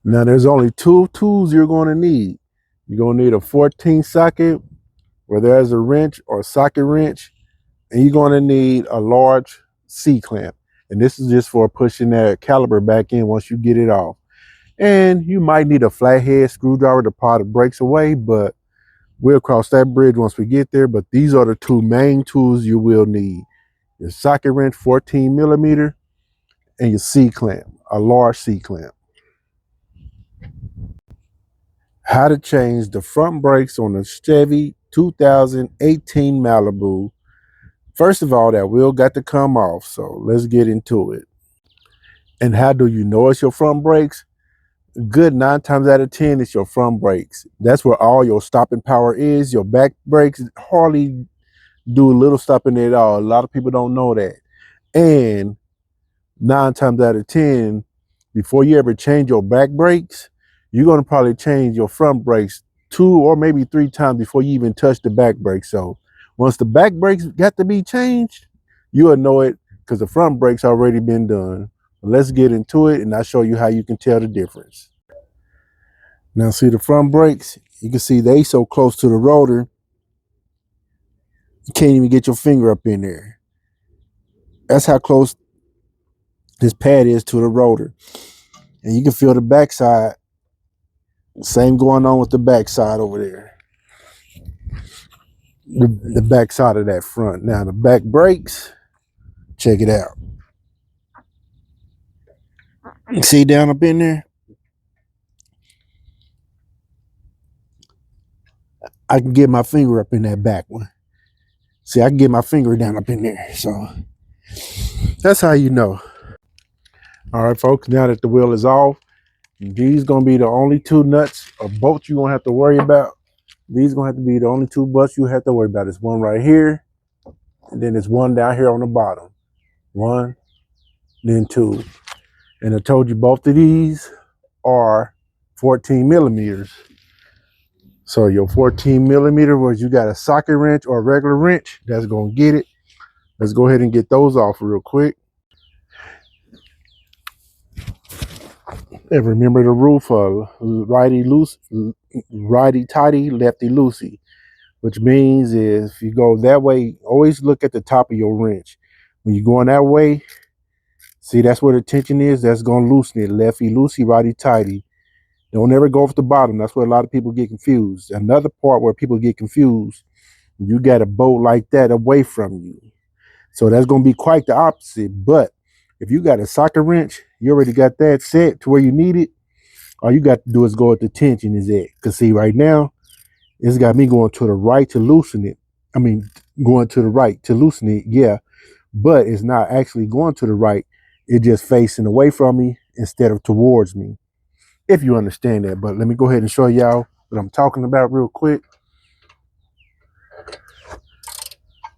Now there's only two tools you're going to need. You're going to need a 14 socket where there's a wrench or a socket wrench, and you're going to need a large C-clamp. And this is just for pushing that caliper back in once you get it off. And you might need a flathead screwdriver to pry the brakes away, but we'll cross that bridge once we get there. But these are the two main tools you will need: your socket wrench, 14 millimeter, and your C-clamp, a large C-clamp. How to change the front brakes on a Chevy 2018 Malibu. First of all, that wheel got to come off, so let's get into it. And how do you know it's your front brakes? Good 9 times out of 10, it's your front brakes. That's where all your stopping power is. Your back brakes hardly do a little stopping at all. A lot of people don't know that. And 9 times out of 10, before you ever change your back brakes, you're going to probably change your front brakes 2 or maybe 3 times before you even touch the back brakes. So once the back brakes got to be changed, you'll know it because the front brakes already been done. Let's get into it and I'll show you how you can tell the difference. Now see the front brakes, you can see they so close to the rotor, you can't even get your finger up in there. That's how close this pad is to the rotor. And you can feel the backside. Same going on with the backside over there. The backside of that front. Now the back brakes, check it out. See down up in there? I can get my finger up in that back one. See, I can get my finger down up in there. So that's how you know. All right, folks, now that the wheel is off, these gonna be the only 2 nuts or bolts you're gonna have to worry about. These gonna have to be the only 2 bolts you have to worry about. There's one right here, and then there's one down here on the bottom. 1, then 2. And I told you both of these are 14 millimeters. So your 14 millimeter, where you got a socket wrench or a regular wrench, that's gonna get it. Let's go ahead and get those off real quick. And remember the rule for righty tighty, lefty loosey, which means if you go that way, always look at the top of your wrench. When you're going that way, see that's where the tension is. That's gonna loosen it. Lefty loosey, righty tighty. Don't ever go off the bottom. That's where a lot of people get confused. Another part where people get confused, you got a bolt like that away from you. So that's going to be quite the opposite. But if you got a socket wrench, you already got that set to where you need it. All you got to do is go at the tension is at. Because see, right now, it's got me going to the right to loosen it. I mean, going to the right to loosen it, yeah. But it's not actually going to the right. It's just facing away from me instead of towards me, if you understand that. But let me go ahead and show y'all what I'm talking about real quick.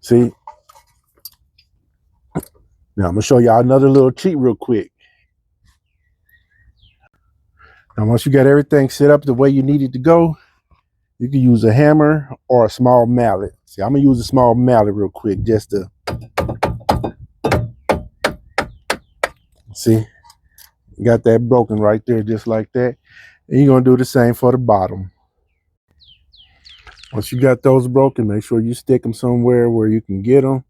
See? Now I'm going to show y'all another little cheat real quick. Now once you got everything set up the way you need it to go, you can use a hammer or a small mallet. See, I'm going to use a small mallet real quick just to see. Got that broken right there just like that. And you're going to do the same for the bottom. Once you got those broken, make sure you stick them somewhere where you can get them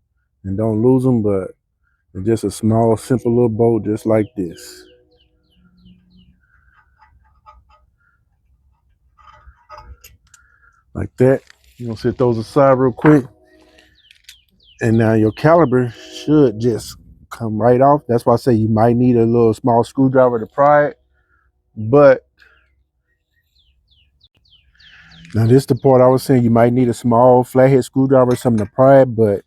and don't lose them. But just a small, simple little bolt just like this. Like that. You're going to set those aside real quick. And now your caliper should just come right off. That's why I say you might need a little small screwdriver to pry it. But now this is the part I was saying, you might need a small flathead screwdriver or something to pry it. But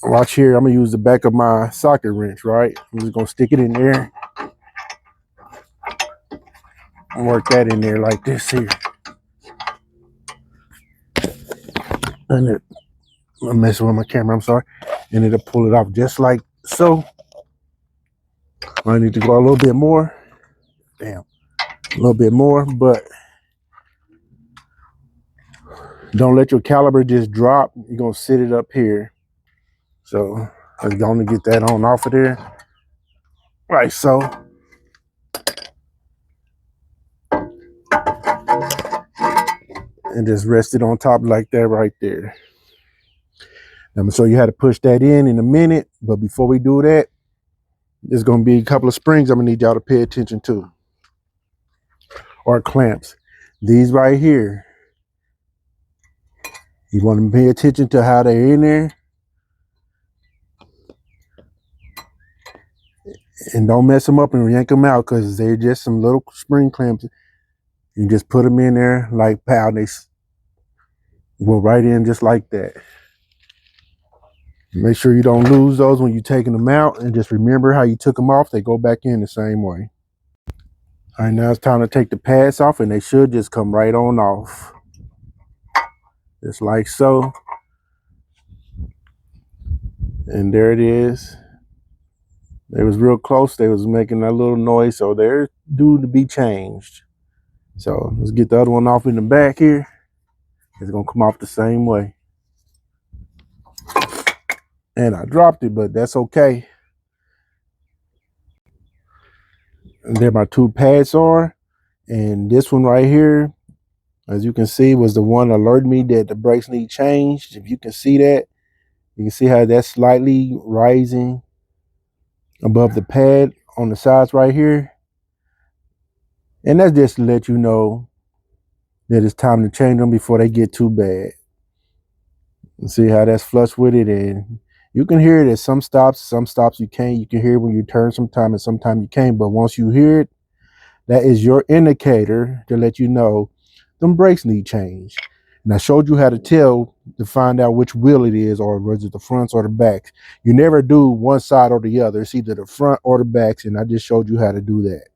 watch here, I'm gonna use the back of my socket wrench, right? I'm just gonna stick it in there and work that in there like this here. And I'm messing with my camera, I'm sorry. And it'll pull it off just like so. I need to go a little bit more. Damn, a little bit more, but don't let your caliper just drop. You're gonna sit it up here. So I'm gonna get that on off of there. Right, so. and just rest it on top like that right there. I'm gonna show you how to push that in a minute, but before we do that, there's gonna be a couple of springs I'm gonna need y'all to pay attention to, or clamps. These right here, you want to pay attention to how they're in there, and don't mess them up and yank them out, because they're just some little spring clamps. You just put them in there like pow, they go right in just like that. Make sure you don't lose those when you're taking them out, and just remember how you took them off. They go back in the same way. All right, now it's time to take the pads off, and they should just come right on off. Just like so. And there it is. They was real close. They was making that little noise, so they're due to be changed. So let's get the other one off in the back here. It's gonna come off the same way. And I dropped it, but that's okay. And there my two pads are. And this one right here, as you can see, was the one alerted me that the brakes need changed. If you can see that, you can see how that's slightly rising above the pad on the sides right here. And that's just to let you know that it's time to change them before they get too bad. And see how that's flush with it, and you can hear it at some stops you can't. You can hear it when you turn sometime, and sometimes you can't. But once you hear it, that is your indicator to let you know them brakes need change. And I showed you how to tell to find out which wheel it is, or was it the fronts or the backs. You never do one side or the other. It's either the front or the backs, and I just showed you how to do that.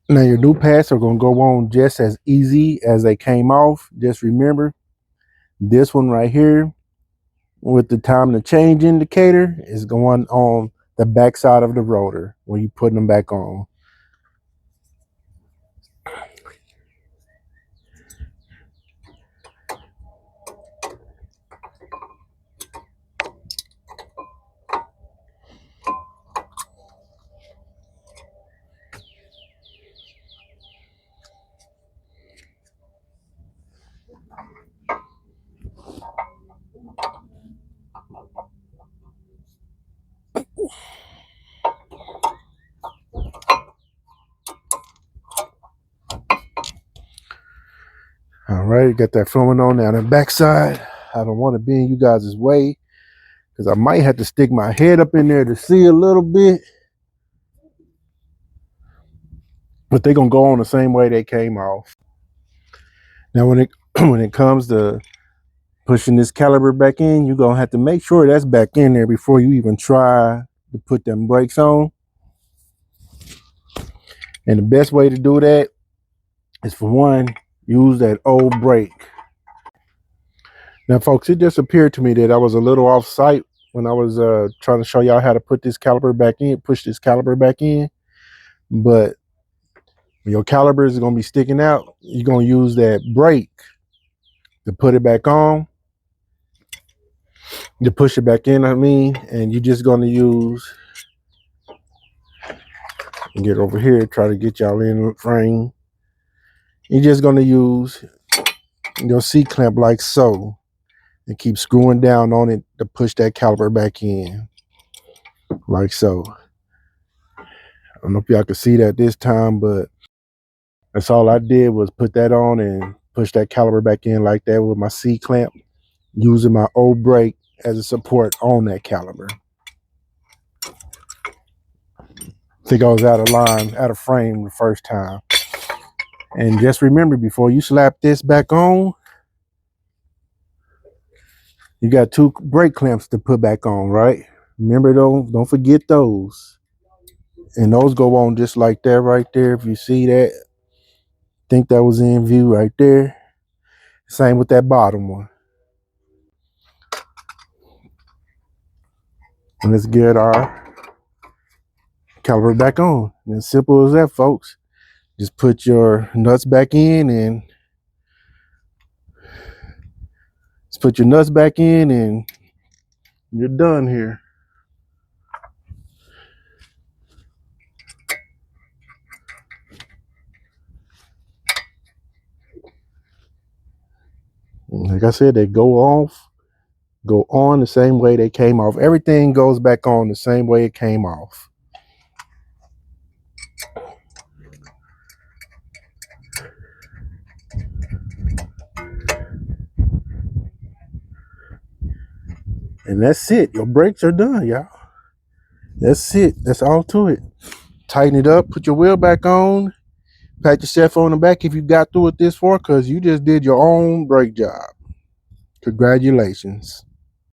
Now your new pads are going to go on just as easy as they came off. Just remember, this one right here with the time to change indicator is going on the back side of the rotor when you put them back on. All right, got that filming on now. The back side, I don't want to be in you guys' way because I might have to stick my head up in there to see a little bit. But they're gonna go on the same way they came off. Now when it comes to pushing this caliper back in, you're gonna have to make sure that's back in there before you even try to put them brakes on. And the best way to do that is, for one, use that old brake. Now folks, it just appeared to me that I was a little off site when I was trying to show y'all how to put this caliper back in, push this caliper back in. But when your caliper is going to be sticking out, you're going to use that brake to put it back on, to push it back in, and you're just going to use, get over here, try to get y'all in frame. You're just going to use your C-clamp like so, and keep screwing down on it to push that caliper back in, like so. I don't know if y'all can see that this time, but that's all I did was put that on and push that caliper back in like that with my C-clamp, using my old brake as a support on that caliper. I think I was out of line, out of frame the first time. And just remember, before you slap this back on, you got two brake clamps to put back on, right? Remember, don't forget those. And those go on just like that right there. If you see that, I think that was in view right there. Same with that bottom one. And let's get our caliper back on. And as simple as that, folks. Just put your nuts back in, and you're done here. Like I said, they go on the same way they came off. Everything goes back on the same way it came off. And that's it. Your brakes are done, y'all. That's it. That's all to it. Tighten it up, put your wheel back on, pat yourself on the back if you got through it this far, because you just did your own brake job. Congratulations.